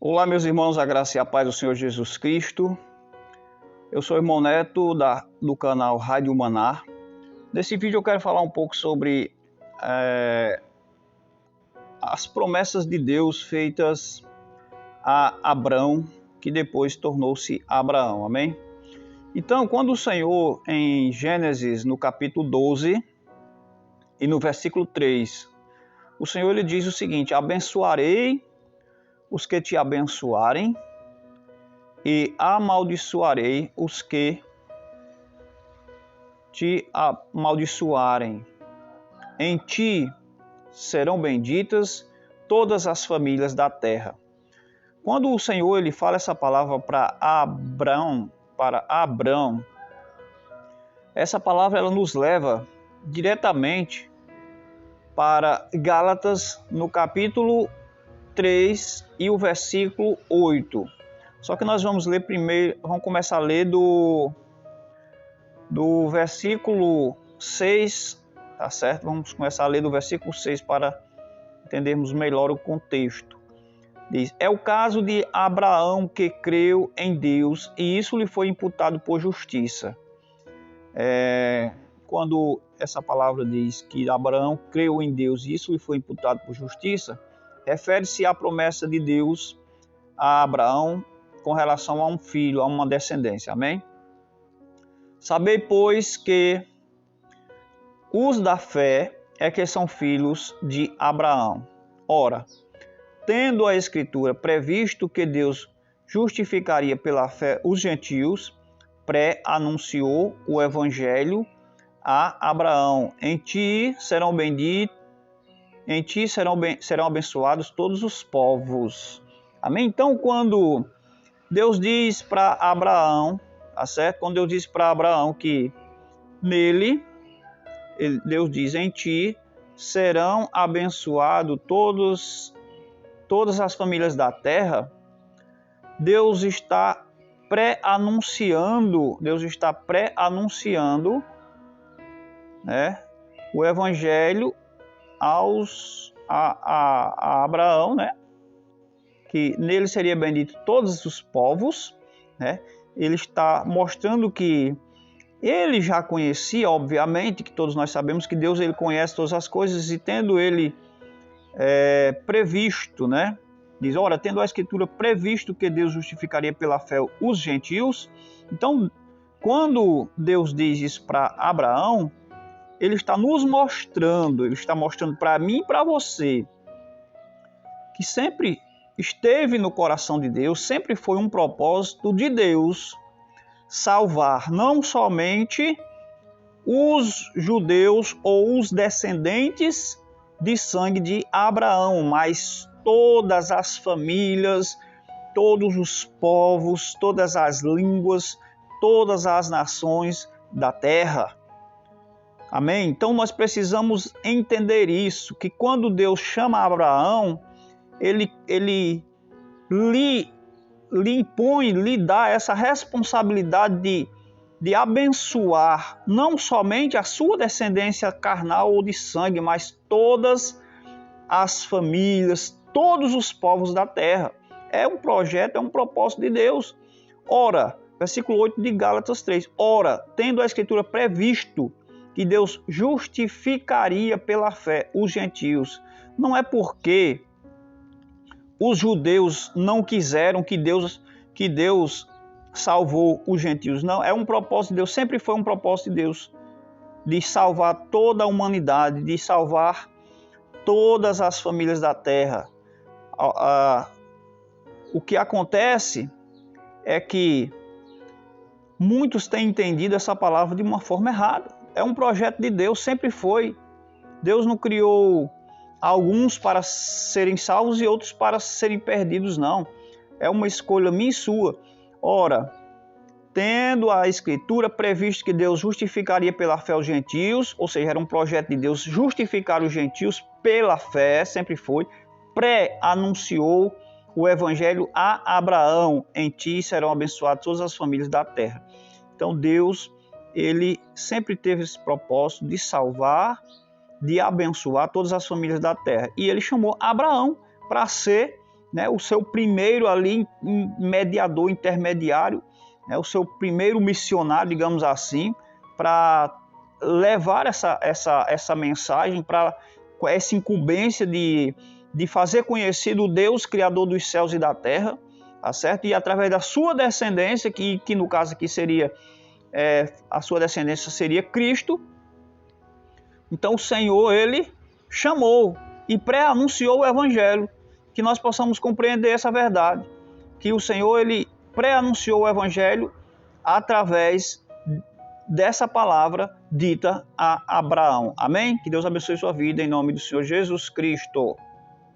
Olá, meus irmãos, a graça e a paz do Senhor Jesus Cristo. Eu sou o irmão Neto do canal Rádio Maná. Nesse vídeo eu quero falar um pouco sobre as promessas de Deus feitas a Abrão, que depois tornou-se Abraão, amém? Então, quando o Senhor, em Gênesis, no capítulo 12 e no versículo 3, o Senhor ele diz o seguinte: abençoarei os que te abençoarem e amaldiçoarei os que te amaldiçoarem. Em ti serão benditas todas as famílias da terra. Quando o Senhor ele fala essa palavra para Abrão, essa palavra ela nos leva diretamente para Gálatas no capítulo 3 e o versículo 8. Só que nós vamos ler primeiro, vamos começar a ler do versículo 6, tá certo? Vamos começar a ler do versículo 6 para entendermos melhor o contexto. Diz: é o caso de Abraão que creu em Deus e isso lhe foi imputado por justiça. Quando essa palavra diz que Abraão creu em Deus e isso lhe foi imputado por justiça, refere-se à promessa de Deus a Abraão com relação a um filho, a uma descendência, amém? Sabei, pois, que os da fé é que são filhos de Abraão. Ora, tendo a Escritura previsto que Deus justificaria pela fé os gentios, pré-anunciou o Evangelho a Abraão. Em ti serão benditos, em ti serão abençoados todos os povos. Amém? Então, quando Deus diz para Abraão, tá certo? Quando Deus diz para Abraão que nele, Deus diz, em ti serão abençoados todas as famílias da terra, Deus está pré-anunciando, né, o evangelho a Abraão, né? Que nele seria bendito todos os povos, né? Ele está mostrando que ele já conhecia, obviamente, que todos nós sabemos que Deus ele conhece todas as coisas e tendo ele previsto, né? Diz, ora, tendo a Escritura previsto que Deus justificaria pela fé os gentios. Então, quando Deus diz isso para Abraão, ele está nos mostrando, ele está mostrando para mim e para você que sempre esteve no coração de Deus, sempre foi um propósito de Deus salvar não somente os judeus ou os descendentes de sangue de Abraão, mas todas as famílias, todos os povos, todas as línguas, todas as nações da terra. Amém? Então nós precisamos entender isso, que quando Deus chama Abraão, ele lhe impõe, lhe dá essa responsabilidade de abençoar não somente a sua descendência carnal ou de sangue, mas todas as famílias, todos os povos da terra. É um projeto, é um propósito de Deus. Ora, versículo 8 de Gálatas 3, ora, tendo a Escritura previsto que Deus justificaria pela fé os gentios, não é porque os judeus não quiseram que Deus salvou os gentios. Não, é um propósito de Deus, sempre foi um propósito de Deus de salvar toda a humanidade, de salvar todas as famílias da terra. O que acontece é que muitos têm entendido essa palavra de uma forma errada. É um projeto de Deus, sempre foi. Deus não criou alguns para serem salvos e outros para serem perdidos, não. É uma escolha minha e sua. Ora, tendo a Escritura previsto que Deus justificaria pela fé os gentios, ou seja, era um projeto de Deus justificar os gentios pela fé, sempre foi, pré-anunciou o Evangelho a Abraão, em ti serão abençoadas todas as famílias da terra. Então Deus, ele sempre teve esse propósito de salvar, de abençoar todas as famílias da terra. E ele chamou Abraão para ser né, o seu primeiro ali mediador, intermediário, né, o seu primeiro missionário, digamos assim, para levar essa mensagem, para essa incumbência de fazer conhecido o Deus criador dos céus e da terra, tá certo? E através da sua descendência, que no caso aqui seria, a sua descendência seria Cristo. Então o Senhor, ele chamou e pré-anunciou o Evangelho, que nós possamos compreender essa verdade, que o Senhor, ele pré-anunciou o Evangelho através dessa palavra dita a Abraão. Amém? Que Deus abençoe sua vida em nome do Senhor Jesus Cristo.